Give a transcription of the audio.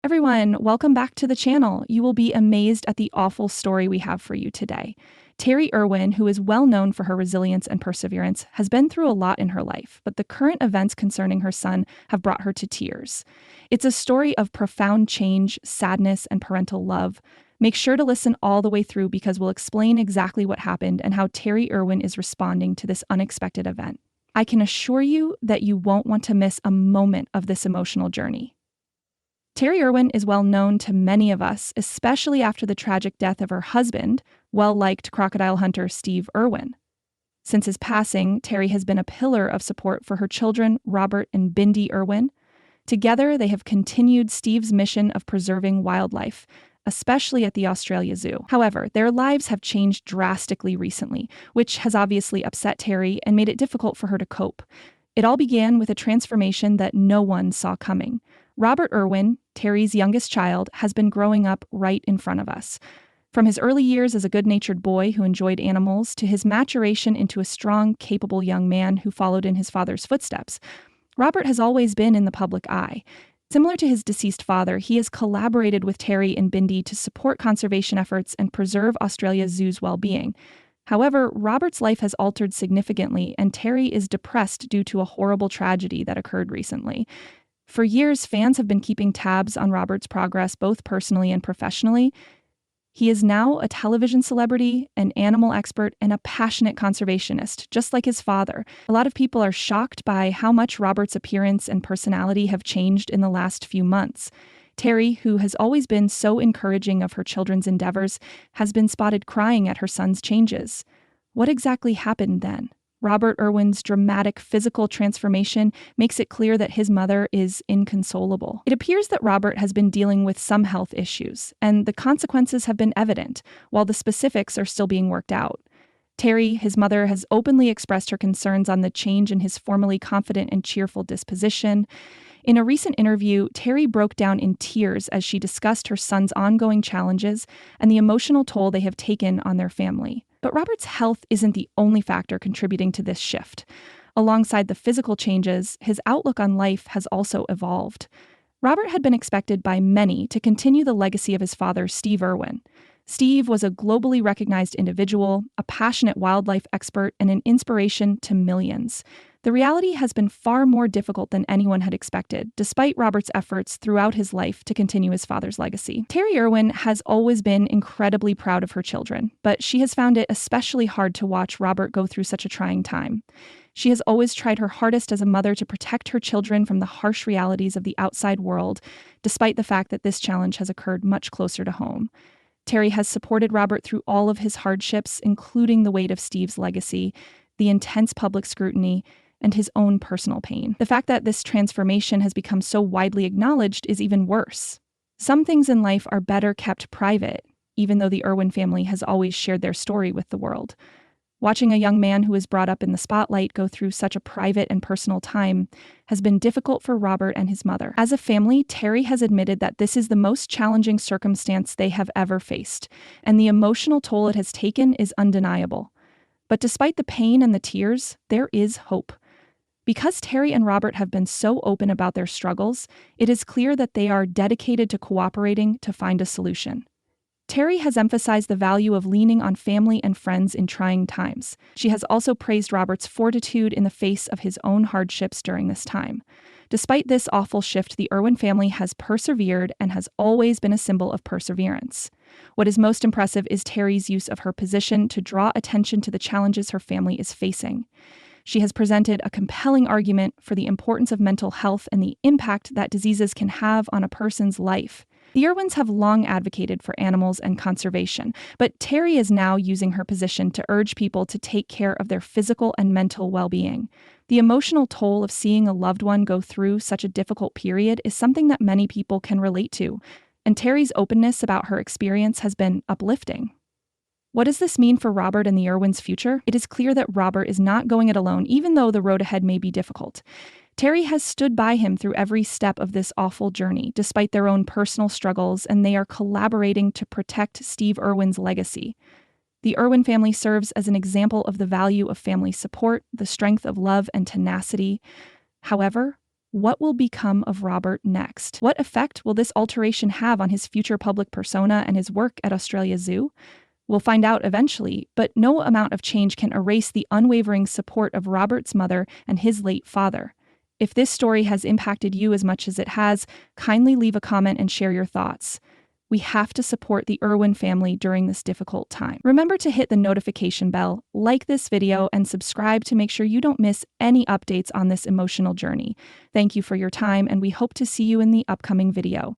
Everyone, welcome back to the channel. You will be amazed at the awful story we have for you today. Terry Irwin, who is well known for her resilience and perseverance, has been through a lot in her life, but the current events concerning her son have brought her to tears. It's a story of profound change, sadness, and parental love. Make sure to listen all the way through because we'll explain exactly what happened and how Terry Irwin is responding to this unexpected event. I can assure you that you won't want to miss a moment of this emotional journey. Terry Irwin is well known to many of us, especially after the tragic death of her husband, well-liked crocodile hunter Steve Irwin. Since his passing, Terry has been a pillar of support for her children, Robert and Bindi Irwin. Together, they have continued Steve's mission of preserving wildlife, especially at the Australia Zoo. However, their lives have changed drastically recently, which has obviously upset Terry and made it difficult for her to cope. It all began with a transformation that no one saw coming. Robert Irwin, Terry's youngest child, has been growing up right in front of us. From his early years as a good-natured boy who enjoyed animals to his maturation into a strong, capable young man who followed in his father's footsteps, Robert has always been in the public eye. Similar to his deceased father, he has collaborated with Terry and Bindi to support conservation efforts and preserve Australia's zoo's well-being. However, Robert's life has altered significantly, and Terry is depressed due to a horrible tragedy that occurred recently. For years, fans have been keeping tabs on Robert's progress both personally and professionally. He is now a television celebrity, an animal expert, and a passionate conservationist, just like his father. A lot of people are shocked by how much Robert's appearance and personality have changed in the last few months. Terry, who has always been so encouraging of her children's endeavors, has been spotted crying at her son's changes. What exactly happened then? Robert Irwin's dramatic physical transformation makes it clear that his mother is inconsolable. It appears that Robert has been dealing with some health issues, and the consequences have been evident, while the specifics are still being worked out. Terry, his mother, has openly expressed her concerns on the change in his formerly confident and cheerful disposition. In a recent interview, Terry broke down in tears as she discussed her son's ongoing challenges and the emotional toll they have taken on their family. But Robert's health isn't the only factor contributing to this shift. Alongside the physical changes, his outlook on life has also evolved. Robert had been expected by many to continue the legacy of his father, Steve Irwin. Steve was a globally recognized individual, a passionate wildlife expert, and an inspiration to millions. The reality has been far more difficult than anyone had expected, despite Robert's efforts throughout his life to continue his father's legacy. Terry Irwin has always been incredibly proud of her children, but she has found it especially hard to watch Robert go through such a trying time. She has always tried her hardest as a mother to protect her children from the harsh realities of the outside world, despite the fact that this challenge has occurred much closer to home. Terry has supported Robert through all of his hardships, including the weight of Steve's legacy, the intense public scrutiny, and his own personal pain. The fact that this transformation has become so widely acknowledged is even worse. Some things in life are better kept private, even though the Irwin family has always shared their story with the world. Watching a young man who was brought up in the spotlight go through such a private and personal time has been difficult for Robert and his mother. As a family, Terry has admitted that this is the most challenging circumstance they have ever faced, and the emotional toll it has taken is undeniable. But despite the pain and the tears, there is hope. Because Terry and Robert have been so open about their struggles, it is clear that they are dedicated to cooperating to find a solution. Terry has emphasized the value of leaning on family and friends in trying times. She has also praised Robert's fortitude in the face of his own hardships during this time. Despite this awful shift, the Irwin family has persevered and has always been a symbol of perseverance. What is most impressive is Terry's use of her position to draw attention to the challenges her family is facing. She has presented a compelling argument for the importance of mental health and the impact that diseases can have on a person's life. The Irwins have long advocated for animals and conservation, but Terry is now using her position to urge people to take care of their physical and mental well-being. The emotional toll of seeing a loved one go through such a difficult period is something that many people can relate to, and Terry's openness about her experience has been uplifting. What does this mean for Robert and the Irwins' future? It is clear that Robert is not going it alone, even though the road ahead may be difficult. Terry has stood by him through every step of this awful journey, despite their own personal struggles, and they are collaborating to protect Steve Irwin's legacy. The Irwin family serves as an example of the value of family support, the strength of love and tenacity. However, What will become of Robert next? What effect will this alteration have on his future public persona and his work at Australia Zoo? We'll find out eventually, but no amount of change can erase the unwavering support of Robert's mother and his late father. If this story has impacted you as much as it has, kindly leave a comment and share your thoughts. We have to support the Irwin family during this difficult time. Remember to hit the notification bell, like this video, and subscribe to make sure you don't miss any updates on this emotional journey. Thank you for your time, and we hope to see you in the upcoming video.